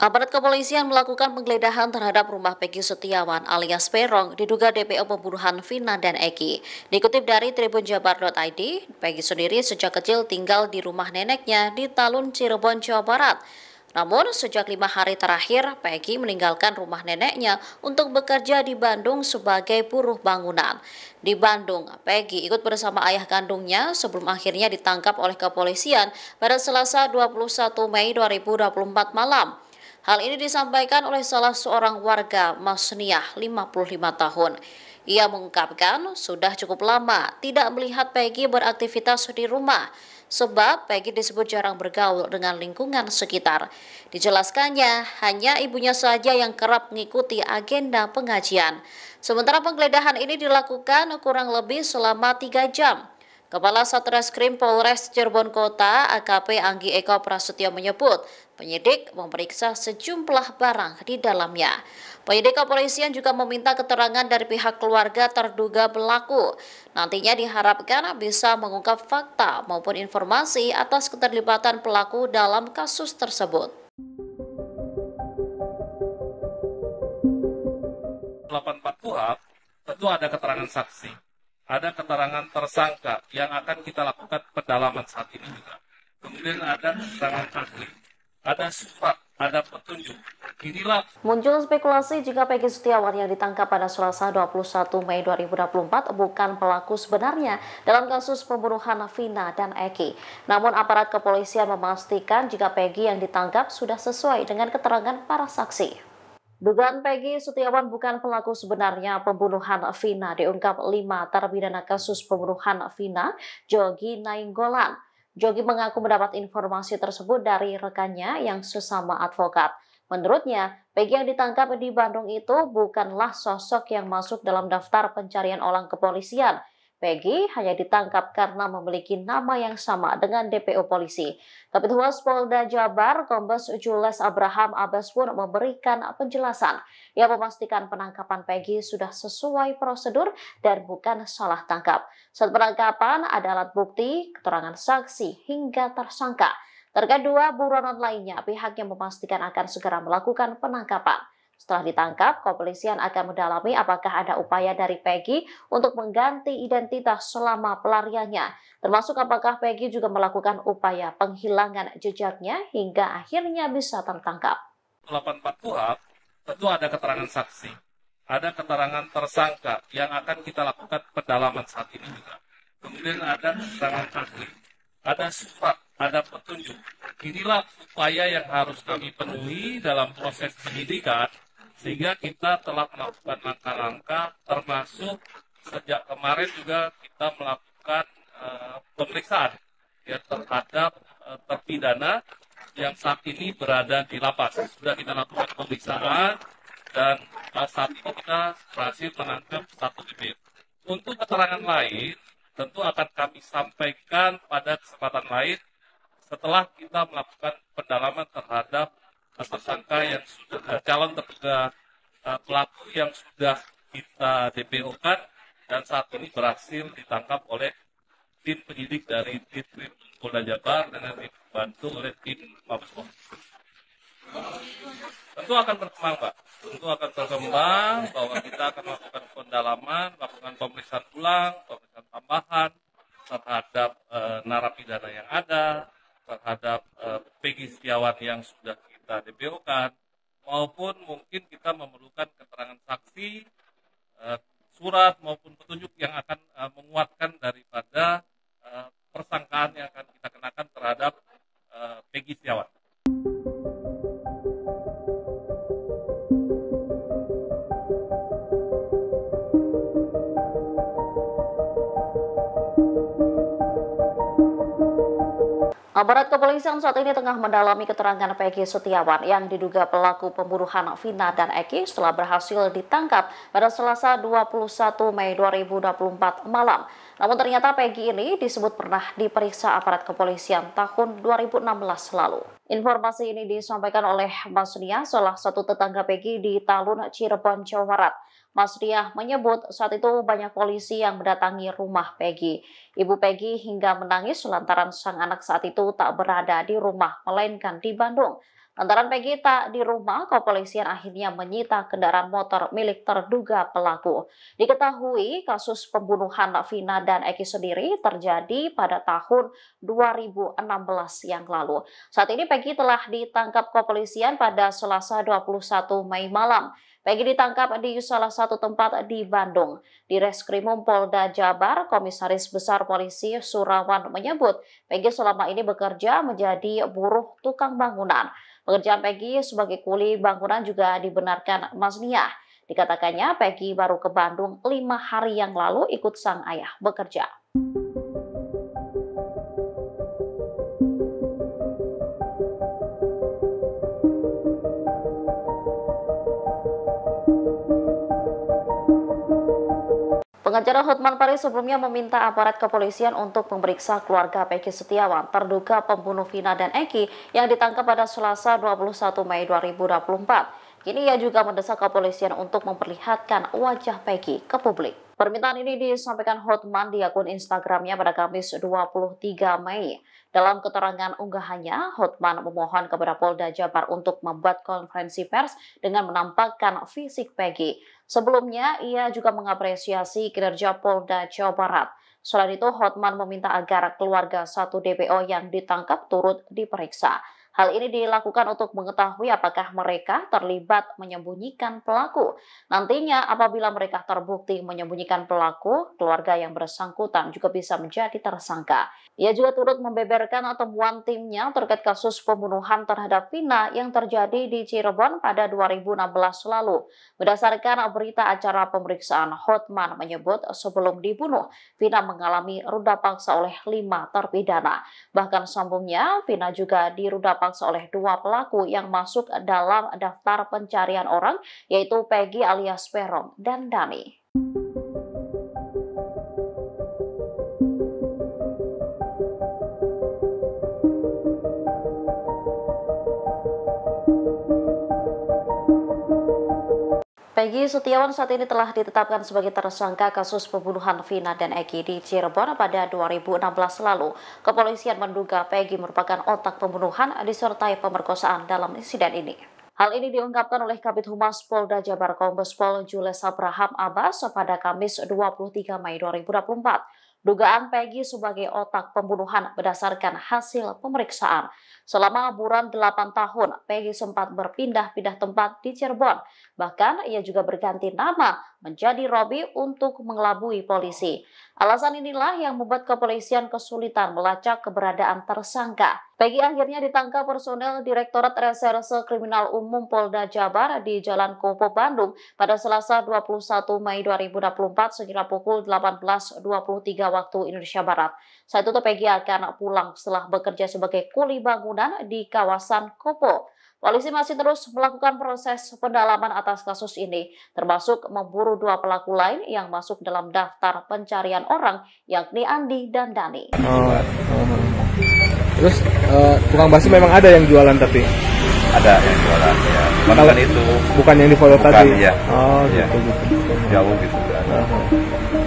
Aparat kepolisian melakukan penggeledahan terhadap rumah Peggy Setiawan alias Peron diduga DPO pembunuhan Vina dan Eki. Dikutip dari tribunjabar.id, Peggy sendiri sejak kecil tinggal di rumah neneknya di Talun, Cirebon, Jawa Barat. Namun, sejak 5 hari terakhir, Peggy meninggalkan rumah neneknya untuk bekerja di Bandung sebagai buruh bangunan. Di Bandung, Peggy ikut bersama ayah kandungnya sebelum akhirnya ditangkap oleh kepolisian pada Selasa 21 Mei 2024 malam. Hal ini disampaikan oleh salah seorang warga Masniah 55 tahun. Ia mengungkapkan sudah cukup lama tidak melihat Peggy beraktivitas di rumah, sebab Peggy disebut jarang bergaul dengan lingkungan sekitar. Dijelaskannya, hanya ibunya saja yang kerap mengikuti agenda pengajian. Sementara penggeledahan ini dilakukan kurang lebih selama 3 jam. Kepala Satreskrim Polres Cirebon Kota AKP Anggi Eko Prasetyo menyebut penyidik memeriksa sejumlah barang di dalamnya. Penyidik kepolisian juga meminta keterangan dari pihak keluarga terduga pelaku. Nantinya diharapkan bisa mengungkap fakta maupun informasi atas keterlibatan pelaku dalam kasus tersebut. 84 KUHP tentu ada keterangan saksi, ada keterangan tersangka yang akan kita lakukan pendalaman saat ini juga. Kemudian ada keterangan ahli, ada surat, ada petunjuk. Inilah muncul spekulasi jika Peggy Setiawan yang ditangkap pada Selasa 21 Mei 2024 bukan pelaku sebenarnya dalam kasus pembunuhan Vina dan Eki. Namun aparat kepolisian memastikan jika Peggy yang ditangkap sudah sesuai dengan keterangan para saksi. Dugaan Peggy Setiawan bukan pelaku sebenarnya pembunuhan Vina diungkap 5 terpidana kasus pembunuhan Vina, Jogi Nainggolan. Jogi mengaku mendapat informasi tersebut dari rekannya yang sesama advokat. Menurutnya, Peggy yang ditangkap di Bandung itu bukanlah sosok yang masuk dalam daftar pencarian orang kepolisian. Peggy hanya ditangkap karena memiliki nama yang sama dengan DPO polisi. Kabid Humas Polda Jabar, Kombes Jules Abraham Abbas pun memberikan penjelasan. Ia memastikan penangkapan Peggy sudah sesuai prosedur dan bukan salah tangkap. Saat penangkapan ada alat bukti, keterangan saksi, hingga tersangka. Terkait 2 buronan lainnya, pihaknya memastikan akan segera melakukan penangkapan. Setelah ditangkap, kepolisian akan mendalami apakah ada upaya dari Peggy untuk mengganti identitas selama pelariannya, termasuk apakah Peggy juga melakukan upaya penghilangan jejaknya hingga akhirnya bisa tertangkap. 84 KUHP tentu ada keterangan saksi, ada keterangan tersangka yang akan kita lakukan pendalaman saat ini juga. Kemudian ada keterangan ahli, ada surat, ada petunjuk. Inilah upaya yang harus kami penuhi dalam proses penyidikan, sehingga kita telah melakukan langkah-langkah, termasuk sejak kemarin juga kita melakukan pemeriksaan ya, terhadap terpidana yang saat ini berada di lapas. Sudah kita lakukan pemeriksaan dan saat ini kita berhasil menangkap 1 DPO. Untuk keterangan lain, tentu akan kami sampaikan pada kesempatan lain setelah kita melakukan pendalaman terhadap tersangka yang sudah calon terduga pelaku yang sudah kita DPO-kan dan saat ini berhasil ditangkap oleh tim penyidik dari Ditkrim Polda Jabar dengan dibantu oleh tim Mabes Polri. Tentu akan berkembang, Pak. Tentu akan berkembang bahwa kita akan melakukan pendalaman, melakukan pemeriksaan ulang, pemeriksaan tambahan terhadap narapidana yang ada, terhadap Peggy Setiawan yang sudah kita DPO-kan, maupun mungkin kita memerlukan keterangan saksi, surat maupun petunjuk yang akan menguatkan daripada persangkaan yang akan kita kenakan terhadap Peggy Setiawan. Aparat kepolisian saat ini tengah mendalami keterangan Peggy Setiawan yang diduga pelaku pembunuhan Vina dan Eki setelah berhasil ditangkap pada Selasa 21 Mei 2024 malam. Namun ternyata Peggy ini disebut pernah diperiksa aparat kepolisian tahun 2016 lalu. Informasi ini disampaikan oleh Mas Nia, salah satu tetangga Peggy di Talun, Cirebon, Jawa Barat. Mas Nia menyebut saat itu banyak polisi yang mendatangi rumah Peggy. Ibu Peggy hingga menangis lantaran sang anak saat itu tak berada di rumah, melainkan di Bandung. Lantaran Peggy tak di rumah, kepolisian akhirnya menyita kendaraan motor milik terduga pelaku. Diketahui kasus pembunuhan Vina dan Eki sendiri terjadi pada tahun 2016 yang lalu. Saat ini Peggy telah ditangkap kepolisian pada Selasa 21 Mei malam. Peggy ditangkap di salah satu tempat di Bandung. Di Reskrimum Polda Jabar, Komisaris Besar Polisi Surawan menyebut Peggy selama ini bekerja menjadi buruh tukang bangunan. Pekerjaan Peggy sebagai kuli bangunan juga dibenarkan Mas Nia. Dikatakannya Peggy baru ke Bandung 5 hari yang lalu ikut sang ayah bekerja. Pengacara Hotman Paris sebelumnya meminta aparat kepolisian untuk memeriksa keluarga Peggy Setiawan, terduga pembunuh Vina dan Eki yang ditangkap pada Selasa 21 Mei 2024. Kini ia juga mendesak kepolisian untuk memperlihatkan wajah Peggy ke publik. Permintaan ini disampaikan Hotman di akun Instagramnya pada Kamis 23 Mei. Dalam keterangan unggahannya, Hotman memohon kepada Polda Jabar untuk membuat konferensi pers dengan menampakkan fisik Peggy. Sebelumnya, ia juga mengapresiasi kinerja Polda Jawa Barat. Selain itu, Hotman meminta agar keluarga satu DPO yang ditangkap turut diperiksa. Hal ini dilakukan untuk mengetahui apakah mereka terlibat menyembunyikan pelaku. Nantinya, apabila mereka terbukti menyembunyikan pelaku, keluarga yang bersangkutan juga bisa menjadi tersangka. Ia juga turut membeberkan temuan timnya terkait kasus pembunuhan terhadap Vina yang terjadi di Cirebon pada 2016 lalu. Berdasarkan berita acara pemeriksaan, Hotman menyebut sebelum dibunuh, Vina mengalami ruda paksa oleh 5 terpidana. Bahkan sambungnya, Vina juga diruda paksa oleh 2 pelaku yang masuk dalam daftar pencarian orang, yaitu Peggy alias Peron dan Dani. Peggy Setiawan saat ini telah ditetapkan sebagai tersangka kasus pembunuhan Vina dan Eki di Cirebon pada 2016 lalu. Kepolisian menduga Peggy merupakan otak pembunuhan disertai pemerkosaan dalam insiden ini. Hal ini diungkapkan oleh Kabid Humas Polda Jabar Kombes Pol Jules Abraham Abbas pada Kamis 23 Mei 2024. Dugaan Peggy sebagai otak pembunuhan berdasarkan hasil pemeriksaan. Selama buron 8 tahun, Peggy sempat berpindah-pindah tempat di Cirebon. Bahkan ia juga berganti nama menjadi Robi untuk mengelabui polisi. Alasan inilah yang membuat kepolisian kesulitan melacak keberadaan tersangka. Peggy akhirnya ditangkap personel Direktorat Reserse Kriminal Umum Polda Jabar di Jalan Kopo, Bandung pada Selasa 21 Mei 2024 sekira pukul 18.23 waktu Indonesia Barat. Saat itu Peggy akan pulang setelah bekerja sebagai kuli bangunan di kawasan Kopo. Polisi masih terus melakukan proses pendalaman atas kasus ini, termasuk memburu 2 pelaku lain yang masuk dalam daftar pencarian orang, yakni Andi dan Dani. Terus tukang bakso memang ada yang jualan tapi? Ada yang jualan ya. Bukan itu. Bukan yang di foto tadi? Ya. Oh ya. gitu. Jauh gitu.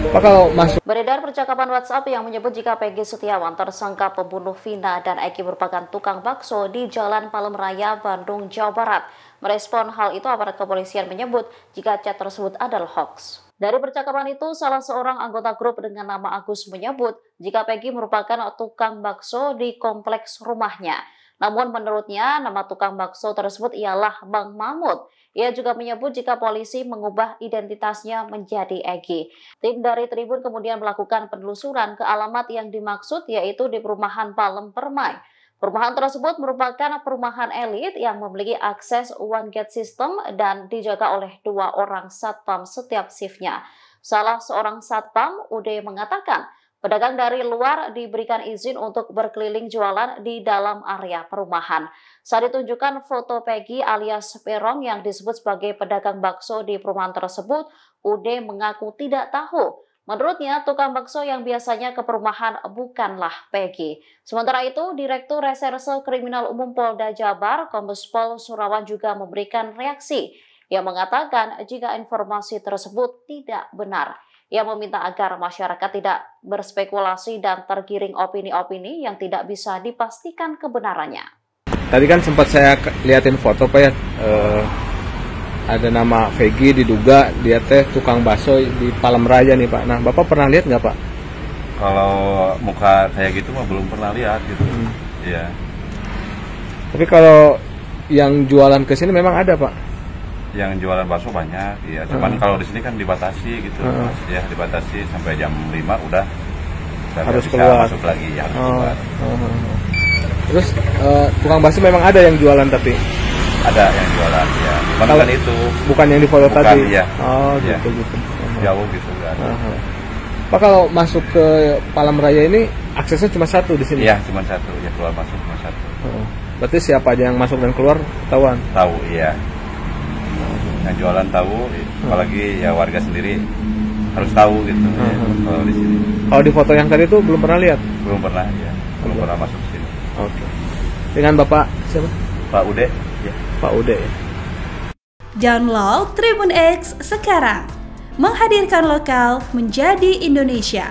Apa kalau masuk? Beredar percakapan WhatsApp yang menyebut jika Peggy Setiawan, tersangka pembunuh Vina dan Eki merupakan tukang bakso di Jalan Palem Raya, Bandung, Jawa Barat. Merespon hal itu, aparat kepolisian menyebut jika chat tersebut adalah hoax. Dari percakapan itu, salah seorang anggota grup dengan nama Agus menyebut jika Peggy merupakan tukang bakso di kompleks rumahnya. Namun menurutnya, nama tukang bakso tersebut ialah Bang Mamut. Ia juga menyebut jika polisi mengubah identitasnya menjadi Egy. Tim dari Tribun kemudian melakukan penelusuran ke alamat yang dimaksud, yaitu di perumahan Palem Permai. Perumahan tersebut merupakan perumahan elit yang memiliki akses one gate system dan dijaga oleh 2 orang satpam setiap shiftnya. Salah seorang satpam, Ude, mengatakan pedagang dari luar diberikan izin untuk berkeliling jualan di dalam area perumahan. Saat ditunjukkan foto Peggy alias Peron yang disebut sebagai pedagang bakso di perumahan tersebut, Ude mengaku tidak tahu. Menurutnya, tukang bakso yang biasanya ke perumahan bukanlah Peggy. Sementara itu, Direktur Reserse Kriminal Umum Polda Jabar, Kombes Pol Surawan juga memberikan reaksi yang mengatakan jika informasi tersebut tidak benar. Ia meminta agar masyarakat tidak berspekulasi dan tergiring opini-opini yang tidak bisa dipastikan kebenarannya. Tadi kan sempat saya liatin foto Pak ya, ada nama Vegi, diduga dia teh tukang bakso di Palem Raya nih Pak. Nah Bapak pernah lihat nggak Pak? Kalau muka kayak gitu mah belum pernah lihat gitu. Iya. Tapi kalau yang jualan ke sini memang ada Pak? Yang jualan bakso banyak, ya. Cuman kalau di sini kan dibatasi gitu, Mas. Ya dibatasi sampai jam 5 udah Harus bisa keluar. masuk lagi, ya, harus keluar. Terus tukang bakso memang ada yang jualan tapi Ada yang jualan, ya. Cuman Kalau- kan itu bukan yang di foto Bukan, tadi. iya. Oh Iya. gitu. jauh gitu kan. Pak kalau masuk ke Palem Raya ini aksesnya cuma satu di sini? Iya, cuma satu, ya keluar masuk cuma satu. Berarti siapa aja yang masuk dan keluar ketahuan? Tahu, iya. Yang jualan tahu, apalagi ya warga sendiri harus tahu gitu ya, kalau di sini. Kalau di foto yang tadi itu belum pernah lihat? Belum pernah, ya. Belum pernah masuk sini. Oke. Dengan Bapak siapa? Pak Ude, ya. Pak Ude. Download Tribun X sekarang. Menghadirkan lokal menjadi Indonesia.